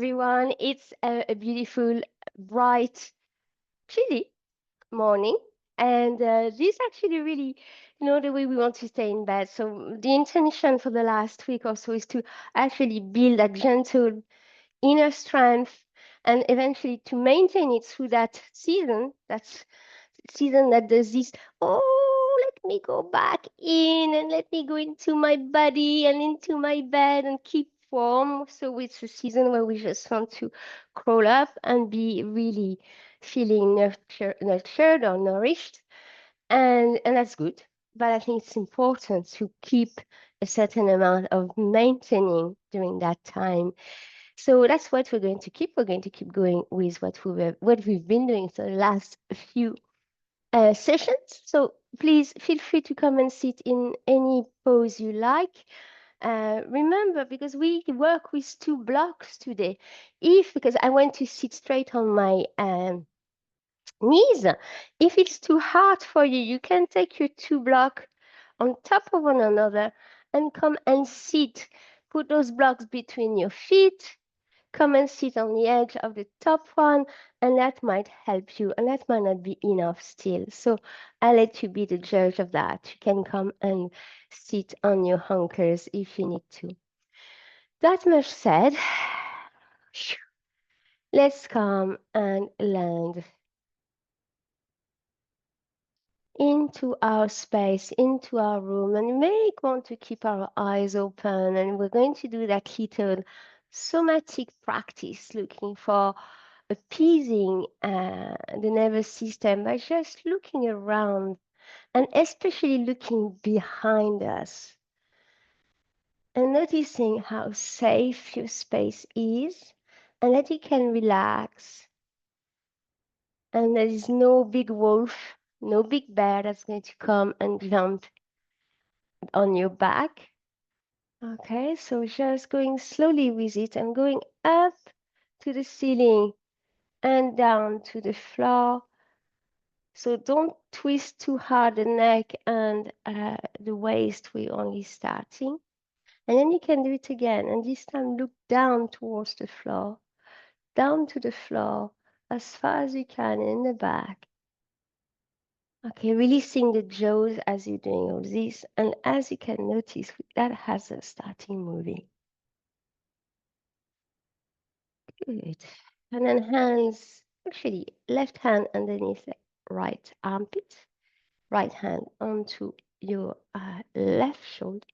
everyone. It's a beautiful, bright, chilly morning. And this actually really, the way we want to stay in bed. So the intention for the last week or so is to actually build a gentle inner strength and eventually to maintain it through that season. That's season that does this, oh, let me go back in and let me go into my body and into my bed and keep warm. So it's a season where we just want to crawl up and be really feeling nurtured or nourished. And that's good. But I think it's important to keep a certain amount of maintaining during that time. So that's what we're going to keep. We're going to keep going with what we've been doing for the last few sessions. So please feel free to come and sit in any pose you like. Remember, because we work with two blocks today, because I want to sit straight on my knees, if it's too hard for you, you can take your two blocks on top of one another and come and sit. Put those blocks between your feet. Come and sit on the edge of the top one, and that might help you, and that might not be enough still. So I'll let you be the judge of that. You can come and sit on your hunkers if you need to. That much said, let's come and land into our space, into our room, and you may want to keep our eyes open, and we're going to do that little somatic practice, looking for appeasing the nervous system by just looking around and especially looking behind us and noticing how safe your space is and that you can relax. And there is no big wolf, no big bear that's going to come and jump on your back. Okay, so just going slowly with it and going up to the ceiling and down to the floor. So don't twist too hard the neck and the waist. We're only starting. And then you can do it again. And this time look down towards the floor, down to the floor as far as you can in the back. Okay, releasing the jaws as you're doing all this. And as you can notice, that has a starting moving. Good. And then hands, actually left hand underneath the right armpit, right hand onto your left shoulder.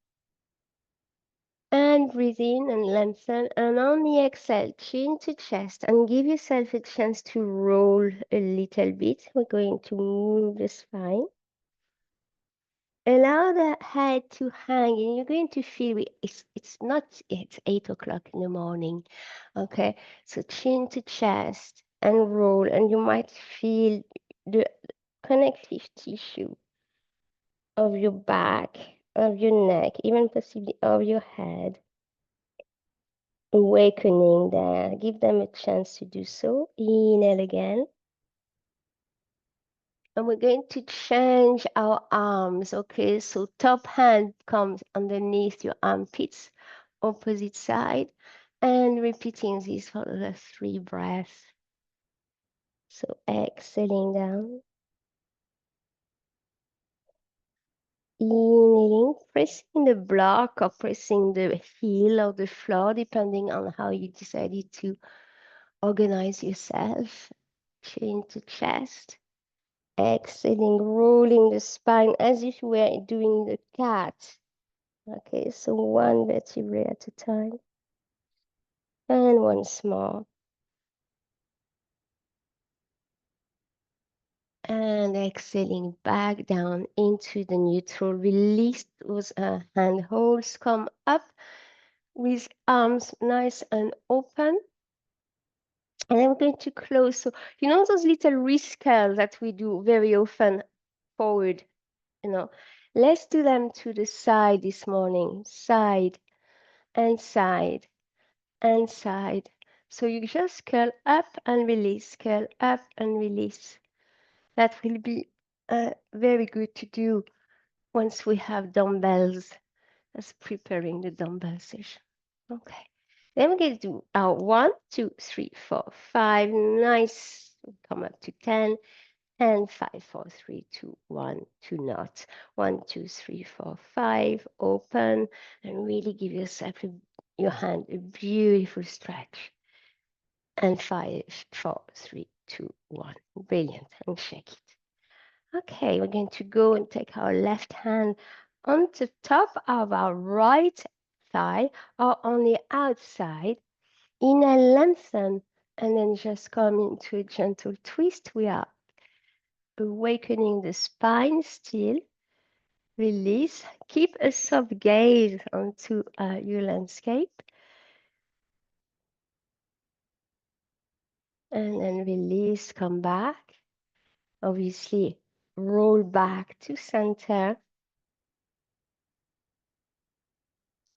And breathe in and lengthen. And on the exhale, chin to chest and give yourself a chance to roll a little bit. We're going to move the spine. Allow the head to hang, and you're going to feel it's 8 o'clock in the morning. Okay, so chin to chest and roll, and you might feel the connective tissue of your back, of your neck, even possibly of your head, awakening there. Give them a chance to do so. Inhale again. And we're going to change our arms, okay? So top hand comes underneath your armpits, opposite side, and repeating this for the 3 breaths. So exhaling down. Inhaling, pressing the block or pressing the heel of the floor, depending on how you decided to organize yourself. Chin to chest. Exhaling, rolling the spine as if you were doing the cat. Okay, so one vertebrae at a time. And once more. And exhaling back down into the neutral. Release those hand holds. Come up with arms nice and open. And then we're going to close. So, you know those little wrist curls that we do very often forward, let's do them to the side this morning. Side and side and side. So you just curl up and release, curl up and release. That will be very good to do once we have dumbbells. That's preparing the dumbbell session. Okay. Then we're going to do our 1, 2, 3, 4, 5. Nice. Come up to 10. And 5, 4, 3, 2, 1, 2 knots. 1, 2, 3, 4, 5. Open and really give yourself your hand a beautiful stretch. And 5, 4, 3, 2, 1. Brilliant. And shake it. Okay, we're going to go and take our left hand on the top of our right thigh or on the outside. Inhale, lengthen, and then just come into a gentle twist. We are awakening the spine still. Release. Keep a soft gaze onto your landscape. And then release, come back. Obviously, roll back to center.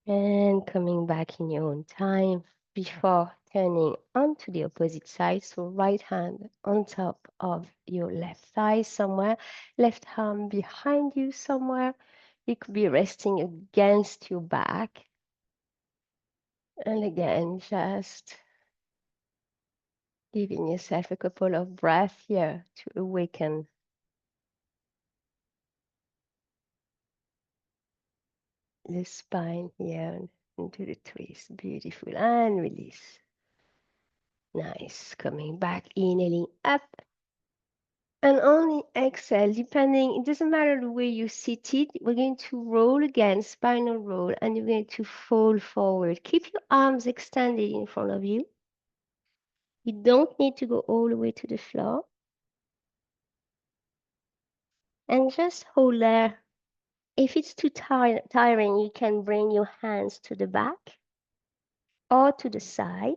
And coming back in your own time before turning onto the opposite side. So right hand on top of your left thigh somewhere, left arm behind you somewhere. You could be resting against your back. And again, just giving yourself a couple of breaths here to awaken the spine here into the twist. Beautiful. And release. Nice. Coming back, inhaling up. And on the exhale, depending, it doesn't matter the way you sit it, we're going to roll again, spinal roll, and you're going to fold forward. Keep your arms extended in front of you. You don't need to go all the way to the floor. And just hold there. If it's too tiring, you can bring your hands to the back or to the side.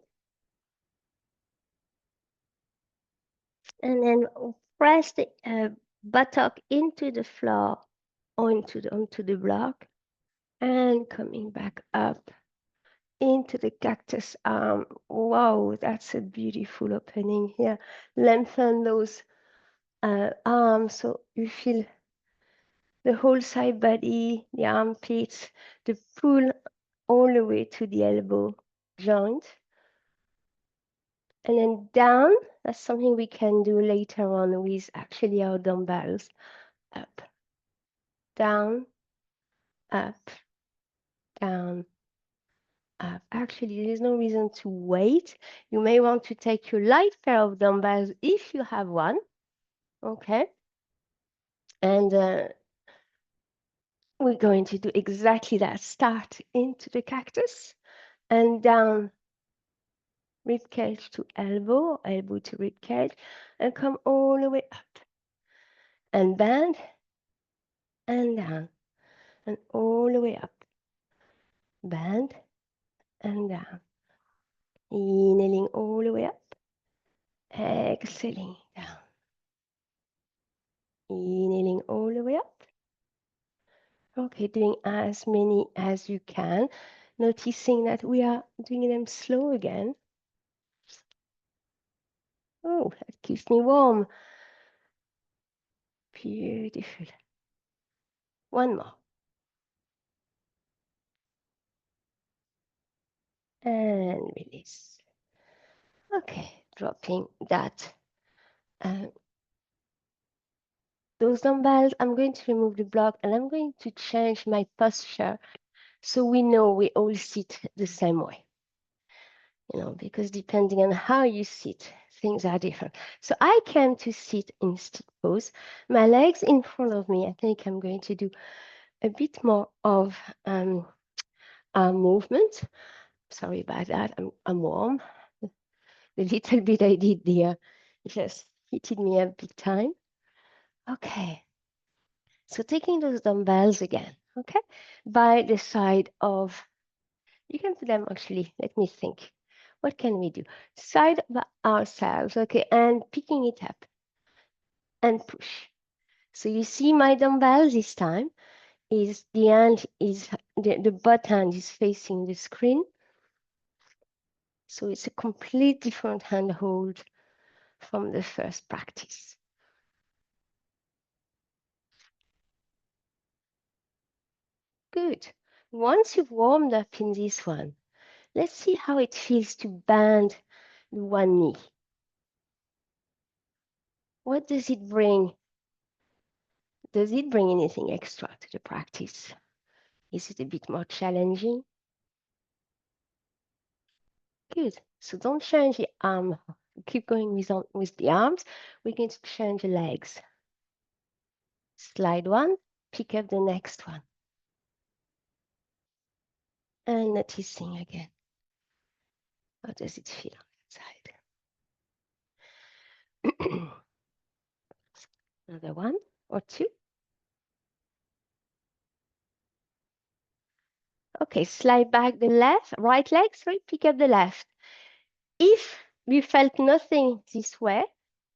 And then press the buttock into the floor or onto the block. And coming back up into the cactus arm. Wow, that's a beautiful opening here. Lengthen those arms so you feel the whole side body, the armpits, the pull all the way to the elbow joint. And then down, that's something we can do later on with actually our dumbbells. Up, down, up, down, up. Actually, there's no reason to wait. You may want to take your light pair of dumbbells if you have one. Okay. And we're going to do exactly that. Start into the cactus and down, rib cage to elbow, elbow to rib cage, and come all the way up. And bend and down, and all the way up. Bend and down. Inhaling all the way up. Exhaling down. Inhaling all the way up. Okay, doing as many as you can. Noticing that we are doing them slow again. Oh, that keeps me warm. Beautiful. One more. And release. Okay, dropping that. Those dumbbells, I'm going to remove the block and I'm going to change my posture so we know we all sit the same way. You know, because depending on how you sit, things are different. So I came to sit in stick pose. My legs in front of me. I think I'm going to do a bit more of arm movement. Sorry about that. I'm warm. The little bit I did there just heated me up big time. Okay. So taking those dumbbells again, okay, by the side of, you can put them actually, let me think. What can we do? Side of ourselves, okay, and picking it up and push. So you see my dumbbell this time is the hand is, the butt hand is facing the screen. So it's a complete different hand hold from the first practice. Good. Once you've warmed up in this one, Let's see how it feels to bend the one knee. What does it bring? Does it bring anything extra to the practice? Is it a bit more challenging? Good. So don't change the arm. Keep going with the arms. We're going to change the legs. Slide one, pick up the next one. And noticing again. How does it feel on that side? Another one or two. Okay, slide back the right leg, sorry, pick up the left. If you felt nothing this way,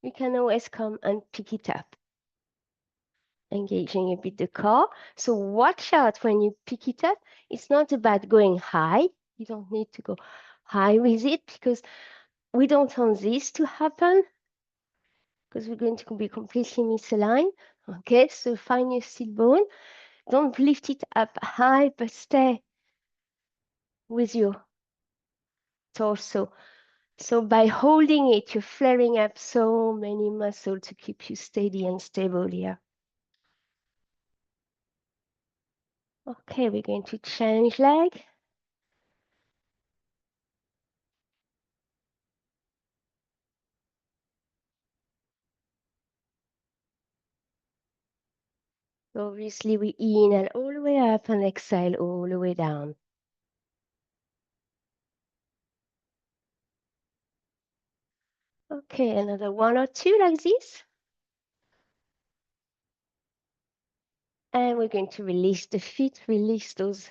you can always come and pick it up. Engaging a bit the core. So watch out when you pick it up. It's not about going high. You don't need to go high with it because we don't want this to happen because we're going to be completely misaligned. Okay, so find your sit bone. Don't lift it up high, but stay with your torso. So by holding it, you're flaring up so many muscles to keep you steady and stable here. Okay, we're going to change leg. So obviously we inhale all the way up and exhale all the way down. Okay, another one or two like this. And we're going to release the feet, release those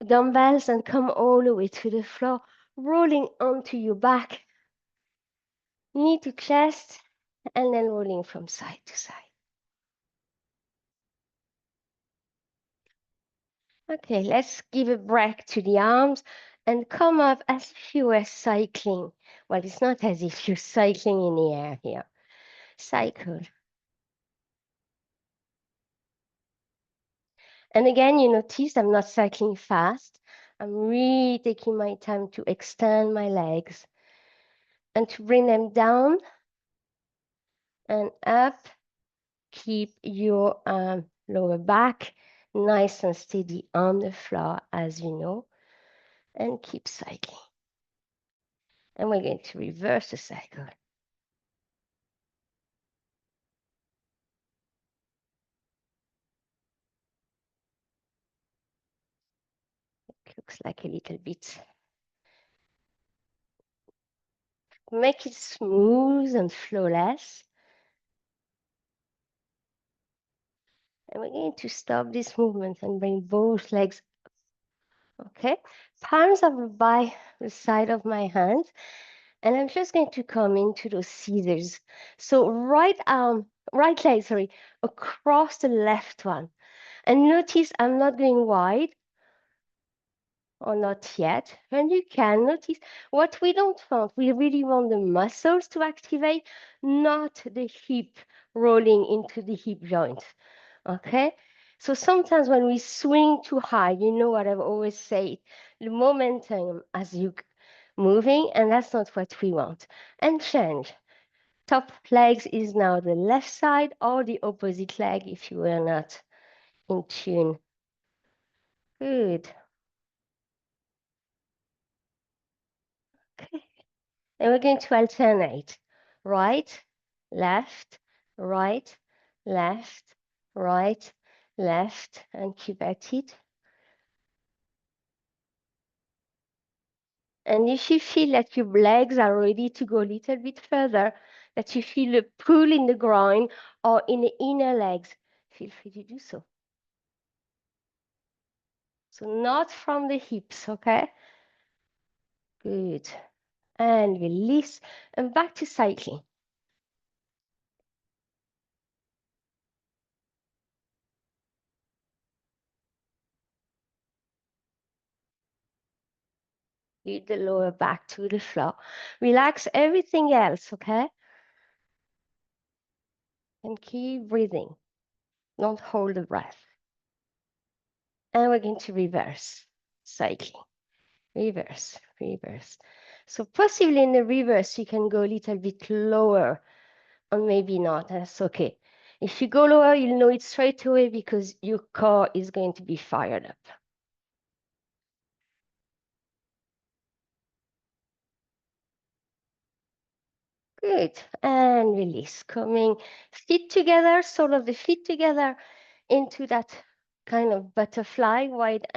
dumbbells and come all the way to the floor, rolling onto your back, knee to chest, and then rolling from side to side. Okay, let's give a break to the arms and come up as if you were cycling. Well, it's not as if you're cycling in the air here. Cycle. And again, you notice I'm not cycling fast. I'm really taking my time to extend my legs and to bring them down and up. Keep your lower back nice and steady on the floor, as you know, and keep cycling. And we're going to reverse the cycle. It looks like a little bit. Make it smooth and flawless. And we're going to stop this movement and bring both legs. Okay, palms are by the side of my hand. And I'm just going to come into those scissors. So right leg, sorry, across the left one. And notice I'm not going wide or not yet. And you can notice what we don't want. We really want the muscles to activate, not the hip rolling into the hip joint. Okay? So sometimes when we swing too high, you know what I've always said, the momentum as you moving, and that's not what we want. And change. Top legs is now the left side or the opposite leg if you were not in tune. Good. Okay. And we're going to alternate. Right, left, right, left, right, left, and keep at it. And if you feel that your legs are ready to go a little bit further, that you feel a pull in the groin or in the inner legs, feel free to do so. So not from the hips, okay? Good. And release and back to cycling. Lead the lower back to the floor. Relax everything else, okay? And keep breathing. Don't hold the breath. And we're going to reverse. cycling, reverse, reverse. So possibly in the reverse, you can go a little bit lower, or maybe not, that's okay. If you go lower, you'll know it straight away because your core is going to be fired up. Good, and release, coming feet together, sole of the feet together into that kind of butterfly, wide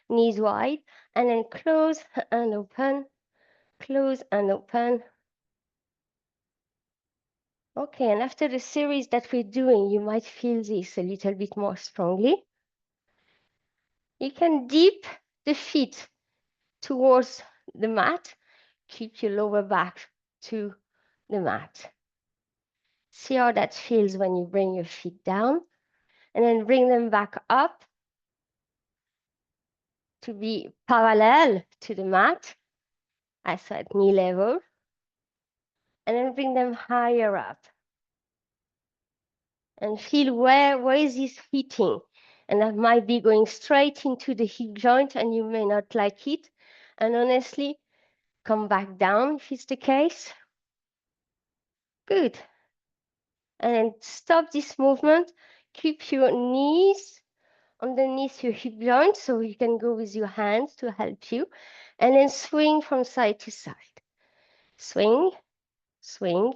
knees wide, and then close and open, close and open. Okay, and after the series that we're doing, you might feel this a little bit more strongly. You can dip the feet towards the mat, keep your lower back to the mat. See how that feels when you bring your feet down, and then bring them back up to be parallel to the mat, as at knee level, and then bring them higher up. And feel where is this hitting? And that might be going straight into the hip joint and you may not like it. And honestly, come back down if it's the case. Good. And then stop this movement. Keep your knees underneath your hip joint so you can go with your hands to help you. And then swing from side to side. Swing, swing,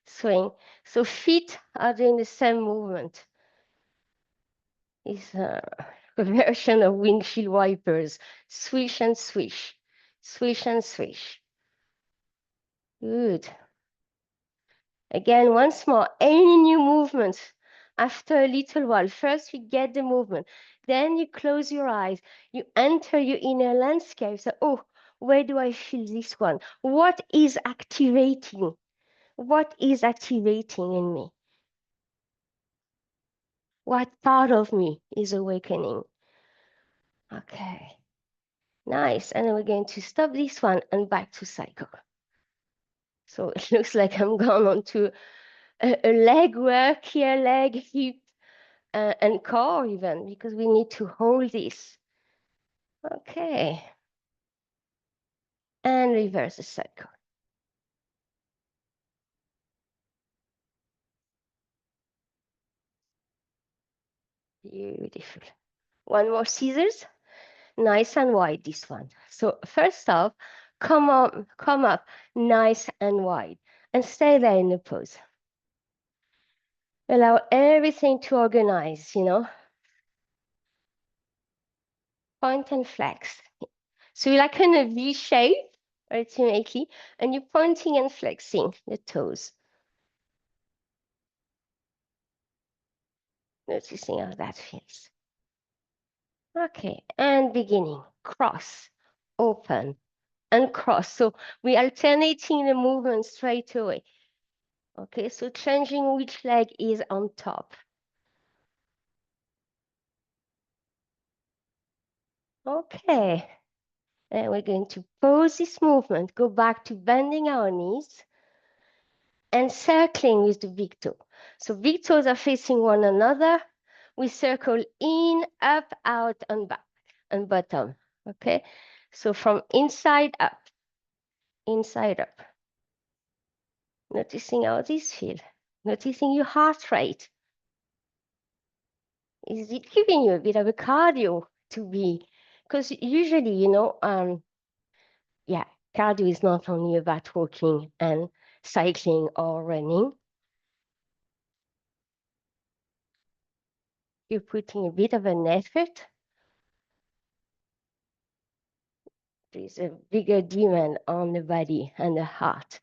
swing. So feet are doing the same movement. It's a version of windshield wipers. Swish and swish, swish and swish. Good. Again, once more, any new movements after a little while. First, you get the movement. Then you close your eyes. You enter your inner landscape. So, oh, where do I feel this one? What is activating? What is activating in me? What part of me is awakening? Okay. Nice. And then we're going to stop this one and back to cycle. So it looks like I'm gone on to a leg work here, leg, hip, and core even, because we need to hold this. Okay. And reverse the cycle. Beautiful. One more scissors. Nice and wide, this one. So first off, come up, nice and wide, and stay there in the pose. Allow everything to organize, you know. Point and flex. So you're like in a V shape, ultimately, and you're pointing and flexing the toes. Noticing how that feels. Okay, and beginning. Cross, open, and cross. So we're alternating the movement straight away. Okay, so changing which leg is on top. Okay, and we're going to pause this movement, go back to bending our knees and circling with the big toe. So big toes are facing one another. We circle in, up, out, and back, and bottom. Okay, so from inside up, inside up. Noticing how this feels. Noticing your heart rate. Is it giving you a bit of a cardio to be? Because usually, you know, yeah, cardio is not only about walking and cycling or running. You're putting a bit of an effort. There's a bigger demand on the body and the heart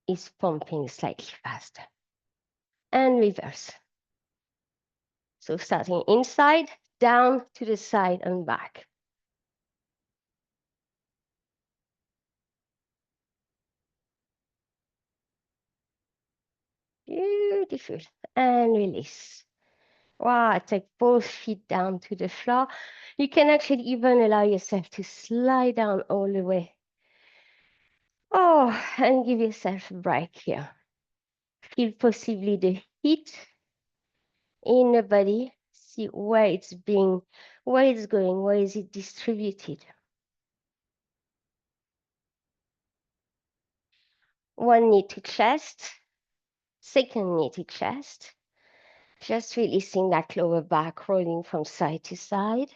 is pumping slightly faster. And reverse. So starting inside, down to the side and back. Beautiful. And release. Wow, take both feet down to the floor. You can actually even allow yourself to slide down all the way. Oh, and give yourself a break here. Feel possibly the heat in the body, see where it's going, where is it distributed. One knee to chest, second knee to chest. Just releasing that lower back, rolling from side to side.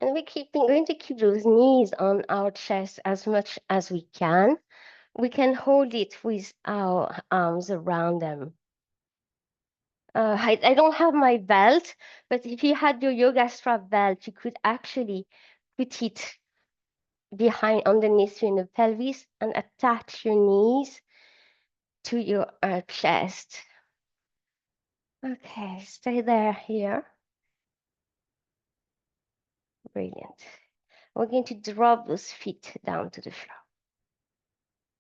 And going to keep those knees on our chest as much as we can. We can hold it with our arms around them. I don't have my belt, but if you had your yoga strap belt, you could actually put it behind underneath you in the pelvis and attach your knees to your chest. Okay, stay there here. Brilliant. We're going to drop those feet down to the floor.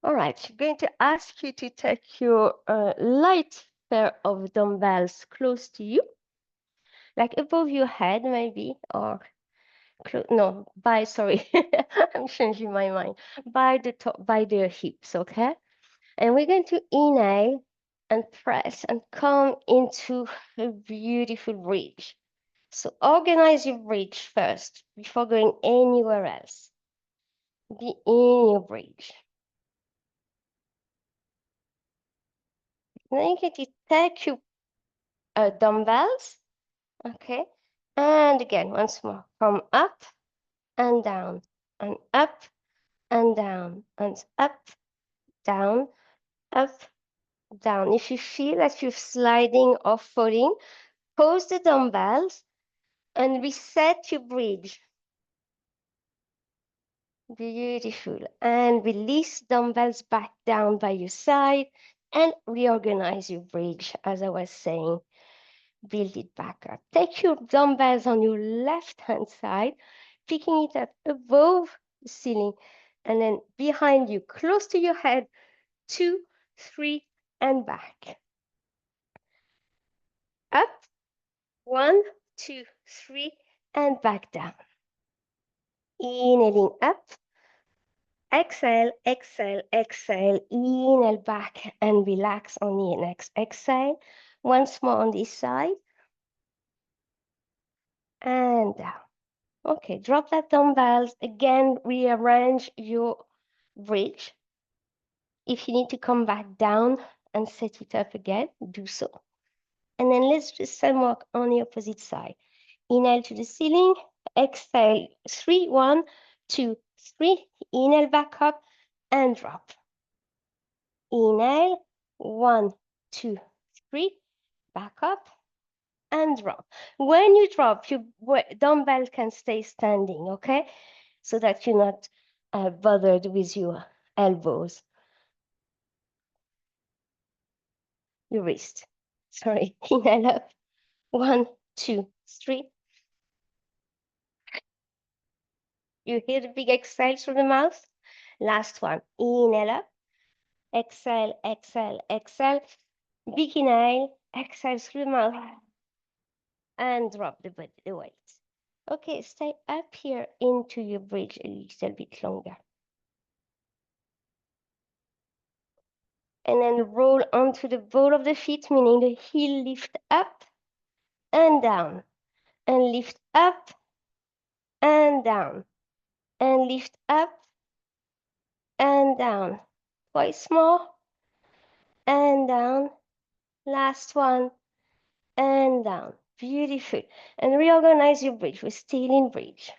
All right, I'm going to ask you to take your light pair of dumbbells close to you, like above your head maybe, or no, sorry, I'm changing my mind, by the top, by the hips, okay? And we're going to inhale and press and come into a beautiful bridge. So organize your bridge first before going anywhere else. Be in your bridge. Then you get to take your dumbbells, okay? And again, once more, come up and down, and up and down, and up, down, up, down. If you feel that you're sliding or falling, pose the dumbbells and reset your bridge. Beautiful. And release dumbbells back down by your side and reorganize your bridge, as I was saying. Build it back up. Take your dumbbells on your left-hand side, picking it up above the ceiling, and then behind you, close to your head, 2, 3, and back. Up, 1, 2, 3, and back down. Inhaling up. Exhale, exhale, exhale. Inhale back and relax on the next exhale. Once more on this side. And down. Okay, drop that dumbbells. Again, rearrange your bridge. If you need to come back down and set it up again, do so. And then let's do the same work on the opposite side. Inhale to the ceiling. Exhale, 3, 1, 2, 3. Inhale back up and drop. Inhale, 1, 2, 3. Back up and drop. When you drop, your dumbbell can stay standing, okay? So that you're not bothered with your elbows, your wrist. Sorry, inhale up. 1, 2, 3. You hear the big exhale through the mouth? Last one. Inhale up. Exhale, exhale, exhale. Big inhale. Exhale through the mouth. And drop the weight. Okay, stay up here into your bridge a little bit longer. And then roll onto the ball of the feet, meaning the heel lift up and down. And lift up and down. And lift up and down. Twice more. And down. Last one. And down. Beautiful. And reorganize your bridge. We're still in bridge.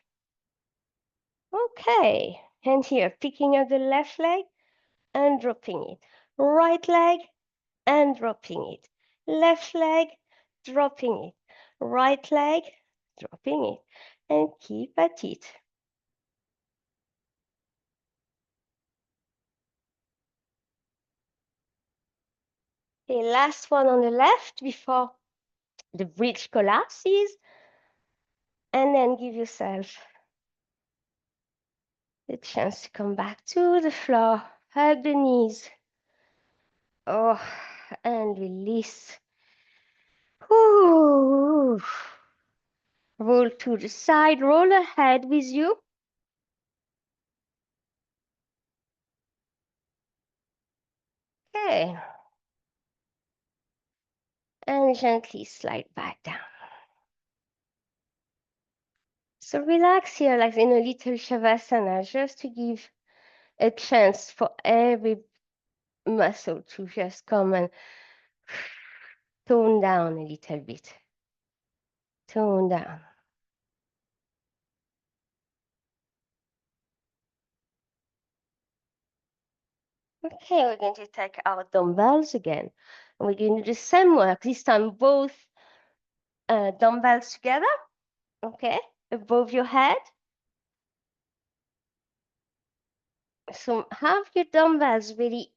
Okay. And here, picking up the left leg and dropping it. Right leg and dropping it. Left leg, dropping it. Right leg, dropping it. And keep at it. Okay, last one on the left before the bridge collapses. And then give yourself the chance to come back to the floor. Hug the knees. Oh, and release. Ooh. Roll to the side, roll ahead with you. Okay. and gently slide back down. So relax here, like in a little Shavasana, just to give a chance for every muscle to just come and tone down a little bit. Tone down. Okay, we're going to take our dumbbells again. And we're going to do the same work, this time both dumbbells together, okay, above your head. So have your dumbbells really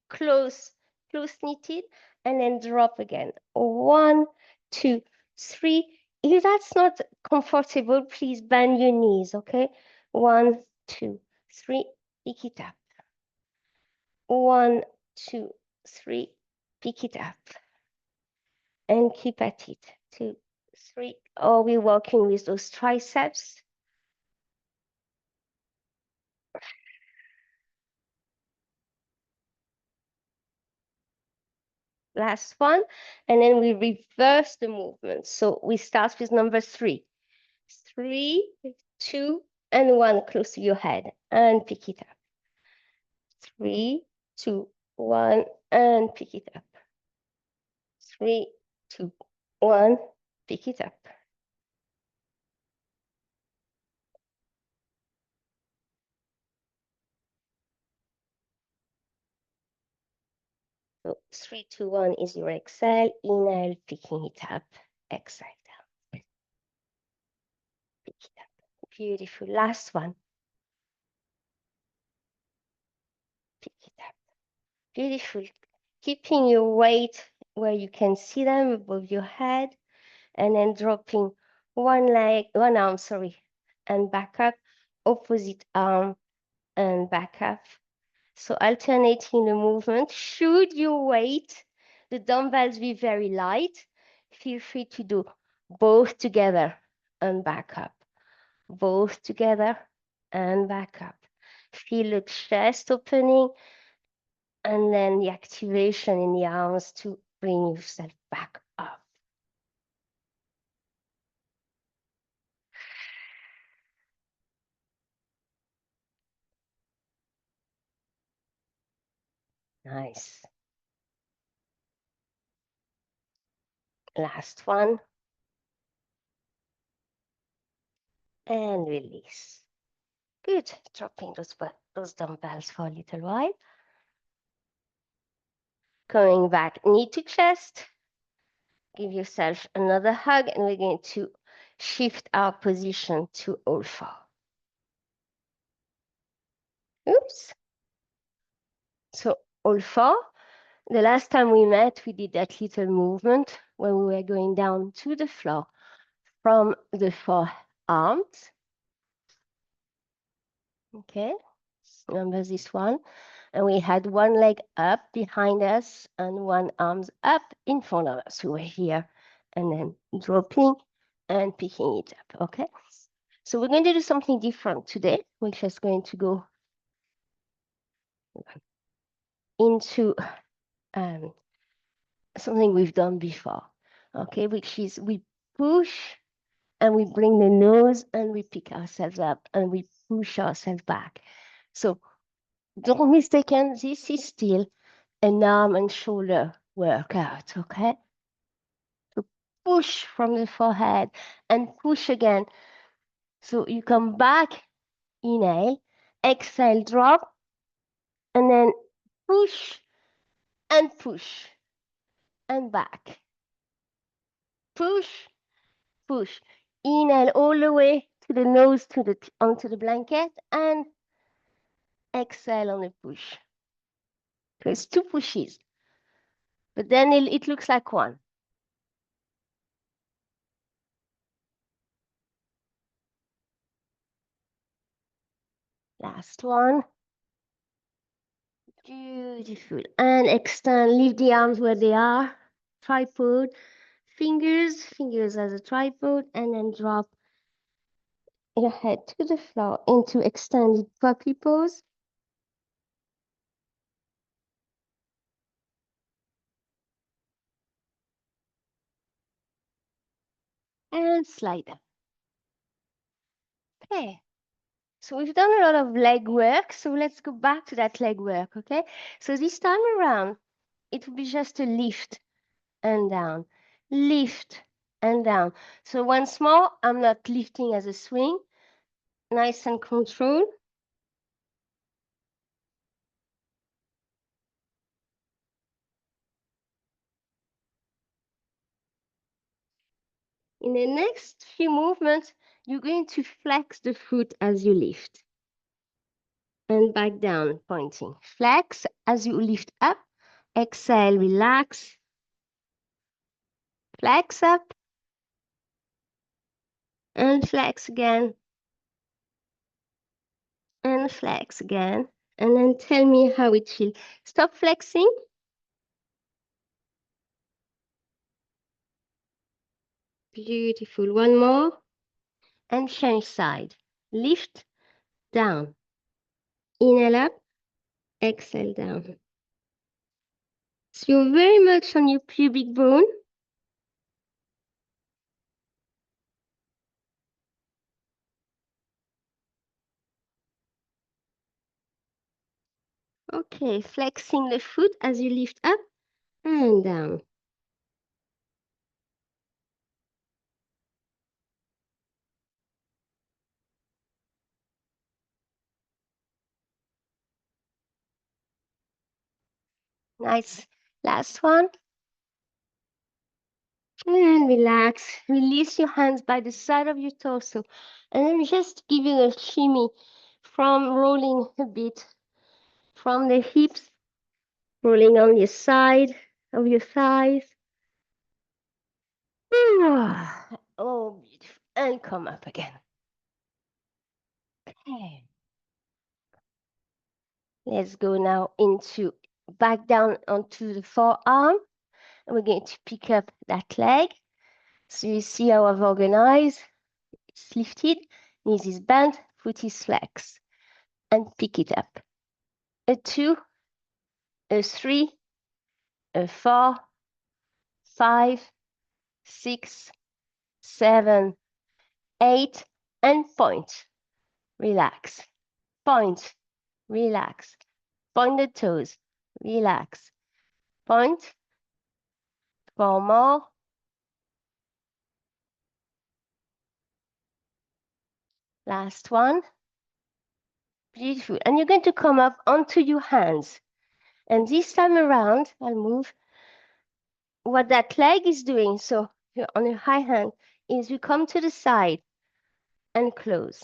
close knitted, and then drop again. 1, 2, 3. If that's not comfortable, please bend your knees, okay? 1, 2, 3, pick it up. 1, 2, 3, pick it up. And keep at it. 2, 3. Oh, we're working with those triceps. Last one. And then we reverse the movement. So we start with number 3. 3, 2, and 1 close to your head. And pick it up. 3, 2, 1, and pick it up. 3, 2, 1, pick it up. So 3, 2, 1 is your exhale. Inhale, picking it up. Exhale down. Pick it up. Beautiful. Last one. Pick it up. Beautiful. Keeping your weight where you can see them above your head, and then dropping one arm, and back up, opposite arm and back up. So alternating the movement. Should your weight, the dumbbells, be very light, feel free to do both together and back up. Both together and back up. Feel the chest opening, and then the activation in the arms to bring yourself back up. Nice. Last one. And release. Good. Dropping those dumbbells for a little while. Coming back, knee to chest. Give yourself another hug, and we're going to shift our position to all four. Oops. So all four. The last time we met, we did that little movement when we were going down to the floor from the forearms. Okay, remember this one? And we had one leg up behind us and one arms up in front of us. We were here and then dropping and picking it up, okay? So we're going to do something different today. We're just going to go into something we've done before, okay? Which is we push and we bring the nose and we pick ourselves up and we push ourselves back. So don't mistaken, this is still an arm and shoulder workout, okay? So push from the forehead and push again. So you come back, inhale, exhale, drop, and then push and back. Push, push. Inhale all the way to the nose, onto the blanket, and exhale on the push. So it's 2 pushes, but then it looks like one. Last one. Beautiful. And extend, leave the arms where they are. Tripod, fingers as a tripod, and then drop your head to the floor into extended puppy pose. and slide up. Okay. So we've done a lot of leg work. So let's go back to that leg work, okay? So this time around, it will be just a lift and down, lift and down. So once more, I'm not lifting as a swing, nice and controlled. In the next few movements, you're going to flex the foot as you lift and back down, pointing. Flex as you lift up, exhale, relax, flex up and flex again and flex again. And then tell me how it feels. Stop flexing. Beautiful. One more. And change side. Lift, down. Inhale up, exhale down. So you're very much on your pubic bone. Okay, flexing the foot as you lift up and down. Nice. Last one. And relax. Release your hands by the side of your torso. And then just giving a shimmy from rolling a bit from the hips, rolling on your side of your thighs. Oh, beautiful. And come up again. Okay. Let's go now into back down onto the forearm. And we're going to pick up that leg. So you see how I've organized. It's lifted, knees is bent, foot is flexed. And pick it up. A 2, a 3, a 4, 5, 6, 7, 8, and point. Relax. Point. Relax. Point the toes. Relax. Point. 4 more. Last one. Beautiful. And you're going to come up onto your hands. And this time around, I'll move what that leg is doing. So you're on your high hand is you come to the side and close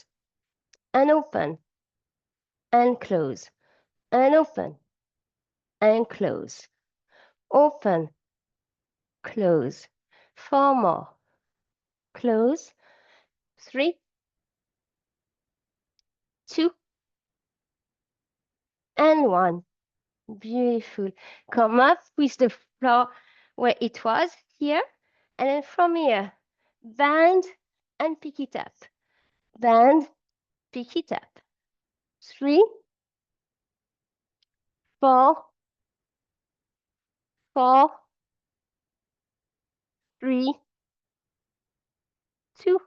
and open and close and open and close, open, close, 4 more, close, 3, 2, and 1. Beautiful. Come up with the floor where it was here. And then from here, bend and pick it up. Bend, pick it up. 3, 4, 4, 3, 2,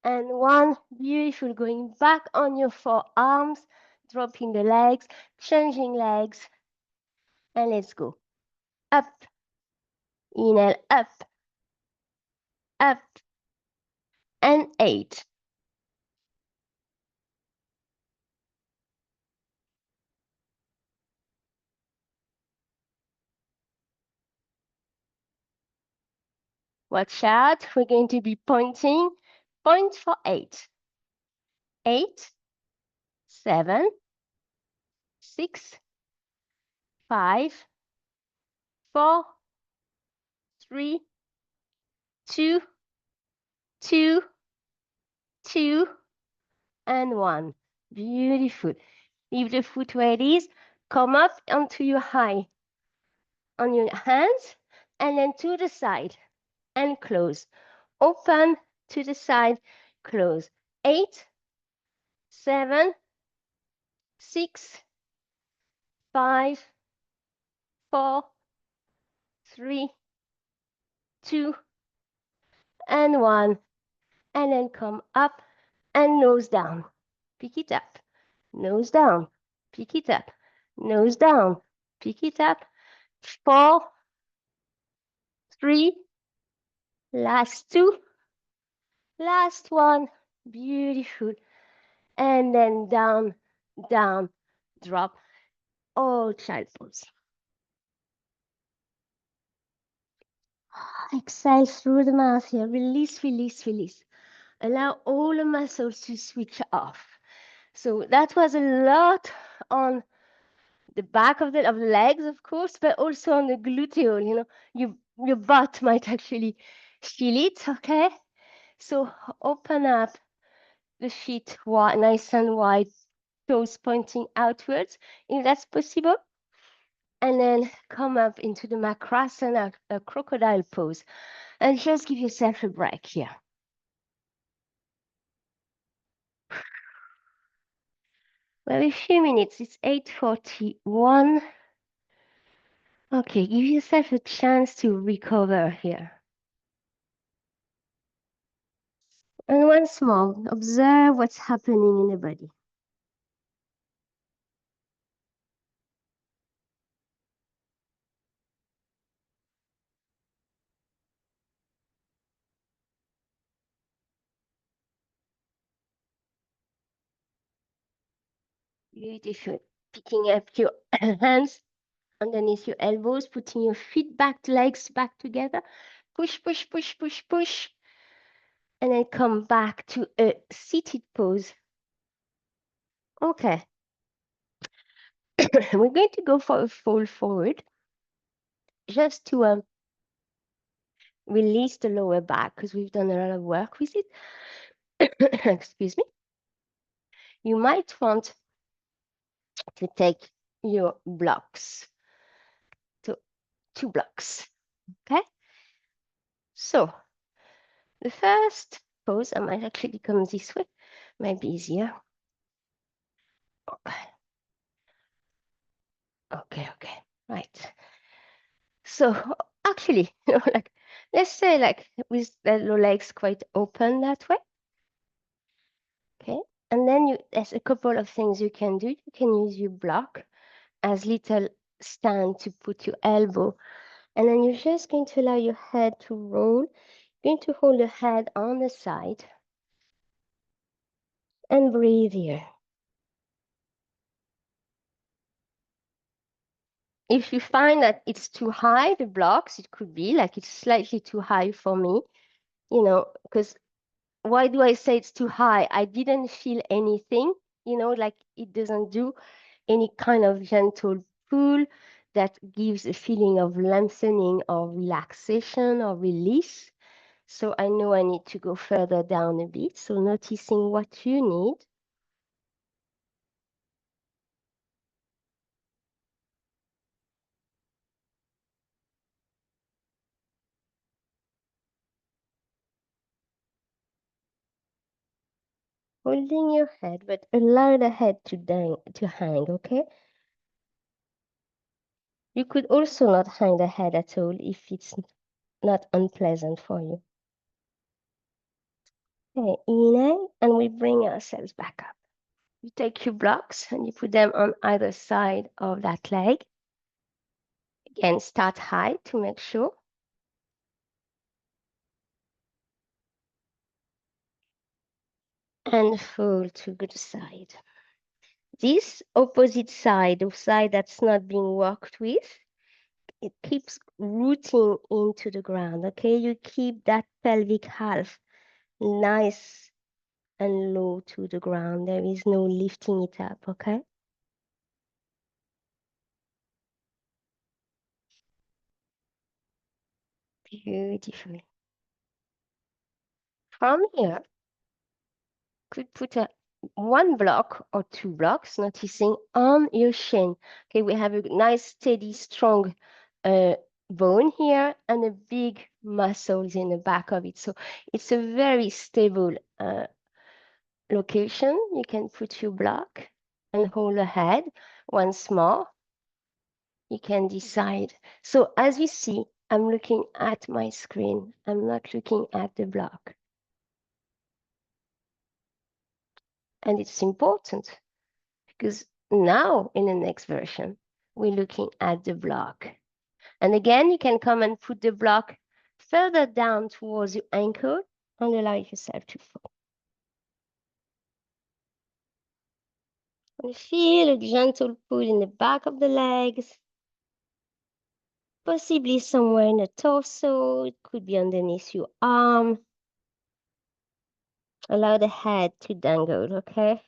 and 1. Beautiful. Going back on your forearms, dropping the legs, changing legs. And let's go. Up, inhale, up, and 8. Watch out, we're going to be pointing. Point for 8. 8, 7, 6, 5, 4, 3, 2, 2, 2, and 1. Beautiful. Leave the foot where it is. Come up onto your high on your hands and then to the side and close. Open to the side, close. 8, 7, 6, 5, 4, 3, 2, and one, and then come up and nose down. Pick it up, nose down, pick it up, nose down, pick it up. 4, 3, last 2, last 1. Beautiful. And then down, down, drop, all child pose. Exhale through the mouth here. Release, release, release. Allow all the muscles to switch off. So that was a lot on the back of the legs, of course, but also on the gluteal. Your butt might actually feel it. Okay, so open up the feet wide, nice and wide, toes pointing outwards, if that's possible. And then come up into the Makrasana, a crocodile pose, and just give yourself a break here. Well, a few minutes. It's 8:41. Okay, give yourself a chance to recover here. And once more, observe what's happening in the body. Beautiful. Picking up your hands underneath your elbows, putting your feet back, legs back together. Push, push, push, push, push. And then come back to a seated pose. Okay. We're going to go for a fall forward just to release the lower back because we've done a lot of work with it. Excuse me. You might want to take your blocks. So 2 blocks. Okay. So the first pose, I might actually come this way, might be easier. Okay. Okay. Right. So actually, like let's say like with the legs quite open that way. Okay. And then there's a couple of things you can do. You can use your block as little stand to put your elbow. And then you're just going to allow your head to roll. You're going to hold the head on the side and breathe here. If you find that it's too high, the blocks, it could be like it's slightly too high for me, because why do I say it's too high? I didn't feel anything, like it doesn't do any kind of gentle pull that gives a feeling of lengthening or relaxation or release. So I know I need to go further down a bit. So noticing what you need. Holding your head, but allow the head to hang, okay? You could also not hang the head at all if it's not unpleasant for you. Okay, inhale, and we bring ourselves back up. You take your blocks and you put them on either side of that leg. Again, start high to make sure. And fold to the side. This opposite side, the side that's not being worked with, it keeps rooting into the ground, okay? You keep that pelvic half nice and low to the ground. There is no lifting it up, okay? Beautiful. From here, could put one block or 2 blocks, noticing on your shin. Okay, we have a nice, steady, strong bone here and a big muscles in the back of it. So it's a very stable location. You can put your block and hold the head once more. You can decide. So as you see, I'm looking at my screen. I'm not looking at the block. And it's important because now in the next version, we're looking at the block. And again, you can come and put the block further down towards your ankle and allow yourself to fall. And feel a gentle pull in the back of the legs, possibly somewhere in the torso. It could be underneath your arm. Allow the head to dangle, okay?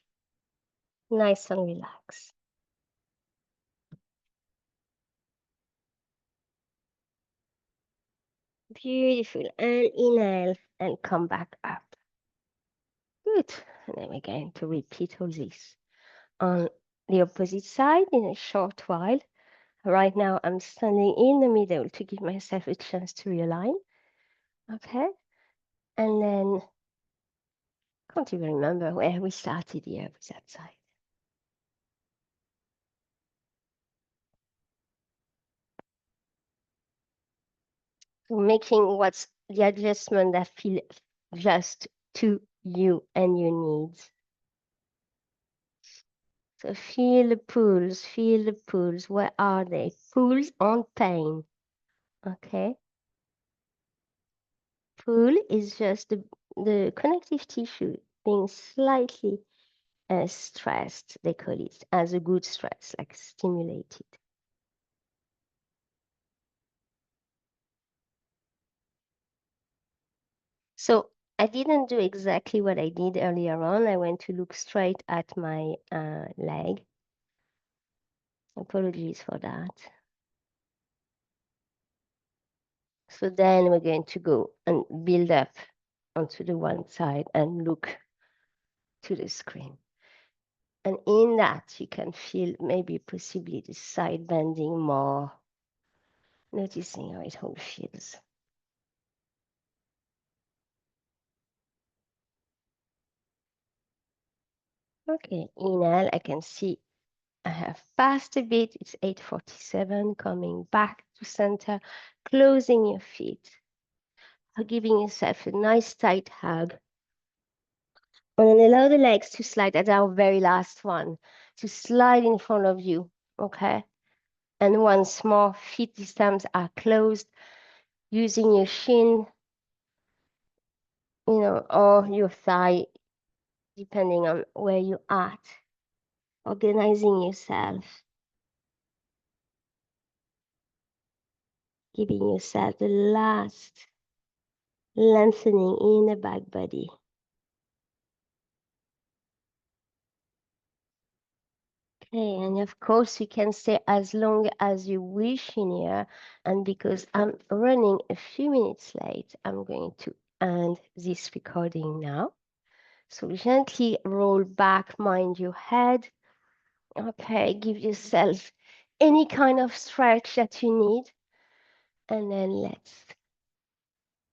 Nice and relaxed. Beautiful. And inhale and come back up. Good. And then we're going to repeat all this on the opposite side in a short while. Right now, I'm standing in the middle to give myself a chance to realign. Okay. And then, can't even remember where we started here with that side. So making what's the adjustment that feel just to you and your needs. So feel the pulls, feel the pulls. Where are they? Pulls on pain. Okay. Pull is just the connective tissue being slightly stressed, they call it, as a good stress, like stimulated. So I didn't do exactly what I did earlier on. I went to look straight at my leg. Apologies for that. So then we're going to go and build up onto the one side and look to the screen. And in that, you can feel maybe possibly the side bending more, noticing how it all feels. Okay, inhale, I can see I have passed a bit. It's 8:47, coming back to center, closing your feet, giving yourself a nice tight hug. And then allow the legs to slide. That's our very last one, to slide in front of you, okay? And once more, feet this time are closed, using your shin, or your thigh, depending on where you're at. Organizing yourself, giving yourself the last lengthening in the back body. Okay, and of course you can stay as long as you wish in here. And because I'm running a few minutes late, I'm going to end this recording now. So gently roll back, mind your head. Okay, give yourself any kind of stretch that you need. And then let's